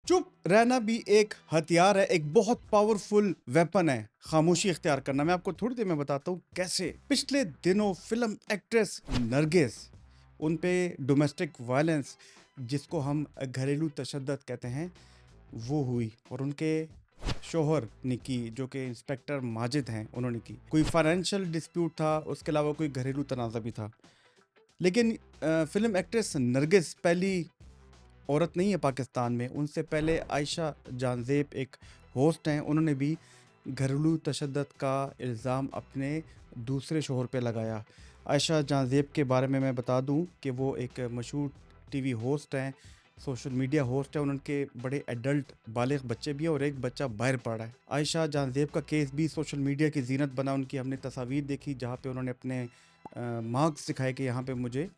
चुप रहना भी एक हथियार है, एक बहुत पावरफुल वेपन है, खामोशी इख्तियार करना। मैं आपको थोड़ी देर में बताता हूँ कैसे। पिछले दिनों फिल्म एक्ट्रेस नरगिस, उन पे डोमेस्टिक वायलेंस, जिसको हम घरेलू तशद्दुद कहते हैं, वो हुई और उनके शोहर ने की, जो कि इंस्पेक्टर माजिद हैं, उन्होंने की। कोई फाइनेंशियल डिस्प्यूट था, उसके अलावा कोई घरेलू तनाज़ा भी था। लेकिन फिल्म एक्ट्रेस नरगिस पहली औरत नहीं है पाकिस्तान में। उनसे पहले आयशा जानज़ेब एक होस्ट हैं, उन्होंने भी घरेलू तशद्दुद का इल्ज़ाम अपने दूसरे शोहर पे लगाया। आयशा जानज़ेब के बारे में मैं बता दूं कि वो एक मशहूर टीवी होस्ट हैं, सोशल मीडिया होस्ट है। उनके बड़े एडल्ट बालिग बच्चे भी हैं और एक बच्चा बाहर पढ़ रहा है। आयशा जानज़ेब का केस भी सोशल मीडिया की जीनत बना। उनकी हमने तस्वीर देखी जहाँ पे उन्होंने अपने मार्क्स दिखाए कि यहाँ पे मुझे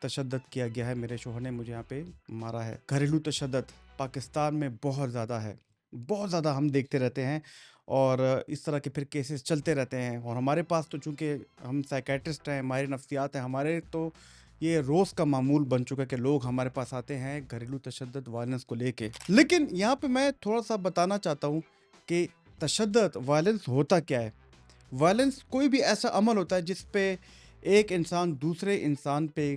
तशद्दुद किया गया है, मेरे शोहर ने मुझे यहाँ पे मारा है। घरेलू तशद्दुद पाकिस्तान में बहुत ज़्यादा है, बहुत ज़्यादा हम देखते रहते हैं और इस तरह के फिर केसेस चलते रहते हैं। और हमारे पास तो चूँकि हम साइकेट्रिस्ट हैं, माहिर नफ्सियात हैं, हमारे तो ये रोज़ का मामूल बन चुका है कि लोग हमारे पास आते हैं घरेलू तशद्दुद वायलेंस को लेके। लेकिन यहाँ पे मैं थोड़ा सा बताना चाहता हूँ कि तशद्दुद वायलेंस होता क्या है। वायलेंस कोई भी ऐसा अमल होता है जिस पे एक इंसान दूसरे इंसान पे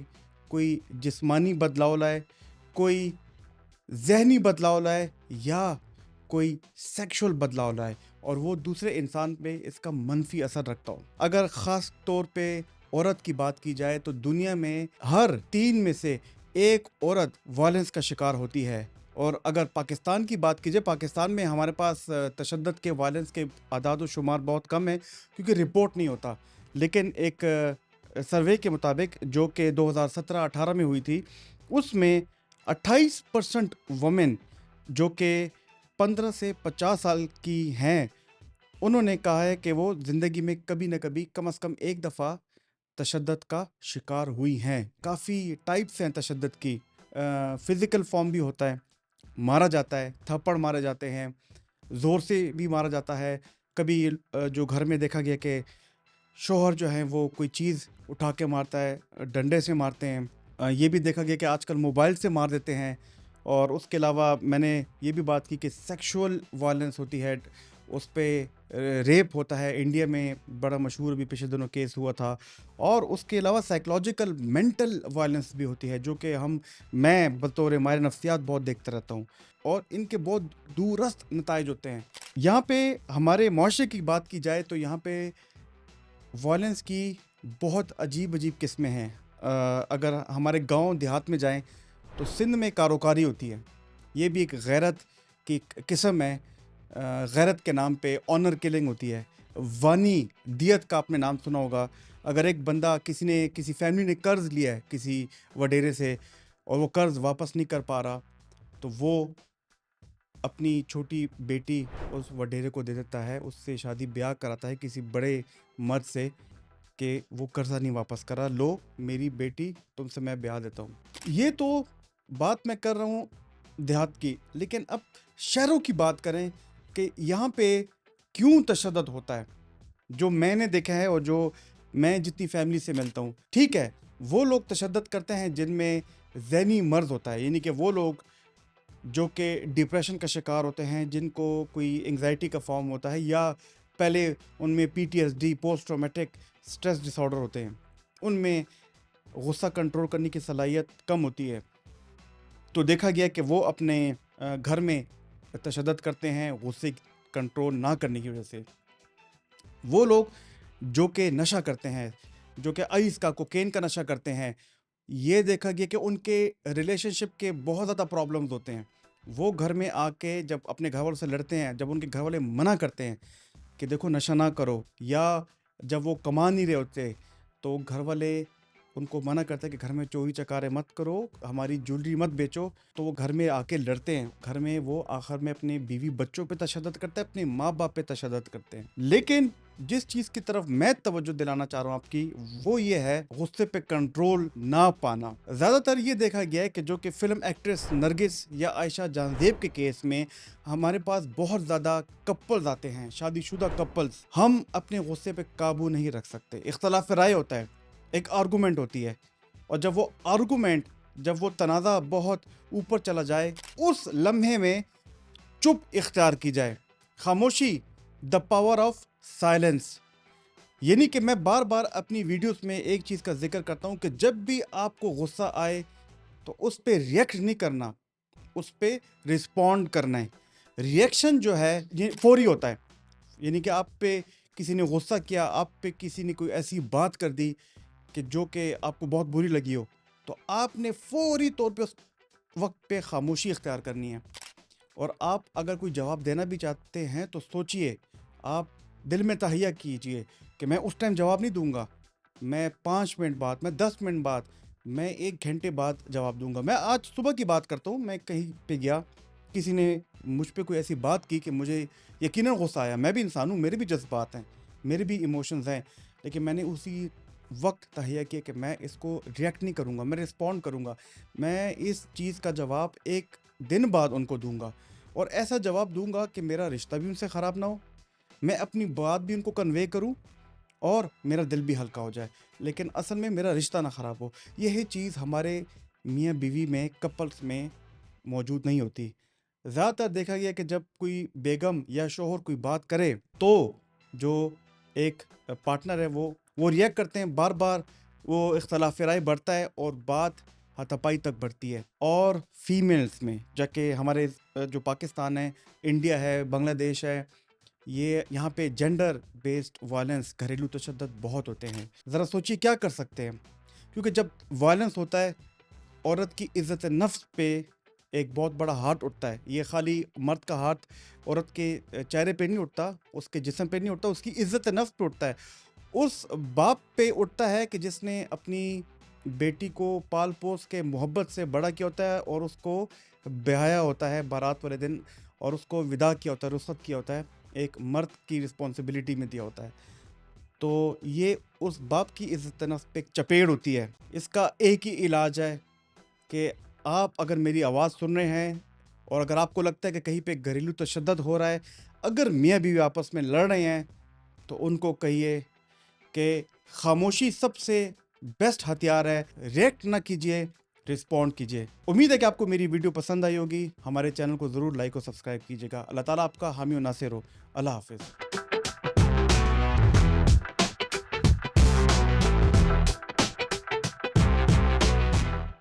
कोई जिस्मानी बदलाव लाए, कोई ज़हनी बदलाव लाए या कोई सेक्सुअल बदलाव लाए और वो दूसरे इंसान पे इसका मनफी असर रखता हो। अगर ख़ास तौर पे औरत की बात की जाए तो दुनिया में हर 3 में से 1 औरत वायलेंस का शिकार होती है। और अगर पाकिस्तान की बात की जाए, पाकिस्तान में हमारे पास तशद्दुद के वायलेंस के आदाद व शुमार बहुत कम है क्योंकि रिपोर्ट नहीं होता। लेकिन एक सर्वे के मुताबिक जो कि 2017-18 में हुई थी, उसमें 28% वुमेन जो कि 15 से 50 साल की हैं, उन्होंने कहा है कि वो ज़िंदगी में कभी न कभी कम से कम एक दफ़ा तशद्दुद का शिकार हुई हैं। काफ़ी टाइप्स हैं तशद्दुद की। फ़िज़िकल फॉर्म भी होता है, मारा जाता है, थप्पड़ मारे जाते हैं, ज़ोर से भी मारा जाता है। कभी जो घर में देखा गया कि शौहर जो है वो कोई चीज़ उठा के मारता है, डंडे से मारते हैं। ये भी देखा गया कि आजकल मोबाइल से मार देते हैं। और उसके अलावा मैंने ये भी बात की कि सेक्सुअल वायलेंस होती है, उस पे रेप होता है। इंडिया में बड़ा मशहूर अभी पिछले दिनों केस हुआ था। और उसके अलावा साइकोलॉजिकल मेंटल वायलेंस भी होती है, जो कि मैं बतौर माहिर नफ्सियात बहुत देखता रहता हूँ और इनके बहुत दूरस्थ नताइज होते हैं। यहाँ पे हमारे मुआशरे की बात की जाए तो यहाँ पे वायलेंस की बहुत अजीब किस्में हैं। अगर हमारे गांव देहात में जाएं तो सिंध में कारोकारी होती है, ये भी एक गैरत की किस्म है। गैरत के नाम पे ऑनर किलिंग होती है। वानी दियत का आपने नाम सुना होगा। अगर एक बंदा किसी फैमिली ने कर्ज लिया है किसी वडेरे से और वो कर्ज वापस नहीं कर पा रहा, तो वो अपनी छोटी बेटी उस वडेरे को दे देता है, उससे शादी ब्याह कराता है किसी बड़े मर्द से कि वो कर्जा नहीं वापस करा, लो मेरी बेटी तुमसे मैं ब्याह देता हूँ। ये तो बात मैं कर रहा हूँ देहात की। लेकिन अब शहरों की बात करें कि यहाँ पे क्यों तशद्दुद होता है, जो मैंने देखा है और जो मैं जितनी फैमिली से मिलता हूँ। ठीक है, वो लोग तशद्दुद करते हैं जिनमें ज़हनी मर्ज़ होता है, यानी कि वो लोग जो कि डिप्रेशन का शिकार होते हैं, जिनको कोई एंग्जाइटी का फॉर्म होता है या पहले उनमें PTSD post traumatic stress disorder होते हैं, उनमें गुस्सा कंट्रोल करने की सलाहियत कम होती है। तो देखा गया कि वो अपने घर में तशद्दुद करते हैं गुस्से कंट्रोल ना करने की वजह से। वो लोग जो कि नशा करते हैं, जो कि आइस का कोकेन का नशा करते हैं, ये देखा गया कि उनके रिलेशनशिप के बहुत ज़्यादा प्रॉब्लम्स होते हैं। वो घर में आके जब अपने घर वालों से लड़ते हैं, जब उनके घर वाले मना करते हैं कि देखो नशा ना करो, या जब वो कमा नहीं रहे होते तो घर वाले उनको मना करते हैं कि घर में चोरी चकारे मत करो, हमारी ज्वेलरी मत बेचो, तो वो घर में आके लड़ते हैं। घर में वो आखिर में अपने बीवी बच्चों पे तशद्दुद करते हैं, अपने माँ बाप पे तशद्दुद करते हैं। लेकिन जिस चीज़ की तरफ मैं तवज्जो दिलाना चाह रहा हूँ आपकी, वो ये है गुस्से पे कंट्रोल ना पाना। ज़्यादातर ये देखा गया है कि जो कि फिल्म एक्ट्रेस नरगिस या आयशा जानज़ेब के केस में हमारे पास बहुत ज़्यादा कपल्स आते हैं, शादीशुदा कपल्स। हम अपने गुस्से पे काबू नहीं रख सकते, इख्तलाफ राय होता है, एक आर्गूमेंट होती है, और जब वो तनाज़ा बहुत ऊपर चला जाए, उस लम्हे में چپ اختیار کی جائے. خاموشی دا پاور آف سائلنس. یعنی کہ میں بار بار اپنی ویڈیوز میں ایک چیز کا ذکر کرتا ہوں کہ جب بھی آپ کو غصہ آئے تو اس پہ ریئیکٹ نہیں کرنا, اس پہ رسپونڈ کرنا ہے. ریئیکشن جو ہے یہ فوری ہوتا ہے. یعنی کہ آپ پہ کسی نے غصہ کیا, آپ پہ کسی نے کوئی ایسی بات کر دی کہ جو کہ آپ کو بہت بری لگی ہو, تو آپ نے فوری طور پہ اس وقت پہ خاموشی اختیار کرنی ہے. اور آپ اگر کوئی جواب دینا بھی چاہتے ہیں تو سوچئے, آپ دل میں تہیہ کیجئے کہ میں اس ٹائم جواب نہیں دوں گا, میں 5 منٹ بعد, میں 10 منٹ بعد, میں 1 گھنٹے بعد جواب دوں گا. میں آج صبح کی بات کرتا ہوں, میں کہیں پہ گیا, کسی نے مجھ پہ کوئی ایسی بات کی کہ مجھے یقیناً غصہ آیا. میں بھی انسان ہوں, میرے بھی جذبات ہیں, میرے بھی ایموشنز ہیں, لیکن میں نے اسی وقت تہیہ کیا کہ میں اس کو ریئیکٹ نہیں کروں گا, میں رسپونڈ کروں گا, میں اس چیز کا جواب 1 دن بعد ان کو دوں گا, اور ایسا جواب دوں گا کہ میرا رشتہ بھی ان سے خراب نہ ہو, میں اپنی بات بھی ان کو کنوے کروں اور میرا دل بھی ہلکا ہو جائے, لیکن اصل میں میرا رشتہ نہ خراب ہو. یہی چیز ہمارے میاں بیوی میں, کپلز میں موجود نہیں ہوتی. زیادہ تر دیکھا گیا کہ جب کوئی بیگم یا شوہر کوئی بات کرے تو جو ایک پارٹنر ہے وہ ریئیکٹ کرتے ہیں, بار بار وہ اختلاف رائے بڑھتا ہے اور بات ہاتھاپائی تک بڑھتی ہے. اور فیمیلز میں, جا کہ ہمارے جو پاکستان ہے, انڈیا ہے, بنگلہ دیش ہے, یہاں پہ جینڈر بیسڈ وائلنس, گھریلو تشدد بہت ہوتے ہیں. ذرا سوچیے کیا کر سکتے ہیں, کیونکہ جب وائلنس ہوتا ہے عورت کی عزت نفس پہ ایک بہت بڑا ہاتھ اٹھتا ہے. یہ خالی مرد کا ہاتھ عورت کے چہرے پہ نہیں اٹھتا, اس کے جسم پہ نہیں اٹھتا, اس کی عزت نفس پہ اٹھتا ہے. اس باپ پہ اٹھتا ہے کہ جس نے اپنی بیٹی کو پال پوس کے محبت سے بڑا کیا ہوتا ہے اور اس کو بیایا ہوتا ہے بارات والے دن, اور اس کو وداع کیا ہوتا ہے, رخصت کیا ہوتا ہے, ایک مرد کی رسپانسبلٹی میں دیا ہوتا ہے. تو یہ اس باپ کی عزت نفس پہ ایک چپیڑ ہوتی ہے. اس کا ایک ہی علاج ہے کہ آپ اگر میری آواز سن رہے ہیں اور اگر آپ کو لگتا ہے کہ کہیں پہ گھریلو تشدد ہو رہا ہے, اگر میاں بیوی آپس میں لڑ رہے ہیں, تو ان کو کہیے کہ خاموشی سب سے بیسٹ ہتھیار ہے. ریئیکٹ نہ کیجیے, رسپونڈ کیجیے. امید ہے کہ آپ کو میری ویڈیو پسند آئی ہوگی. ہمارے چینل کو ضرور لائک اور سبسکرائب کیجیے گا. اللہ تعالیٰ آپ کا حامی و ناصر ہو. اللہ حافظ.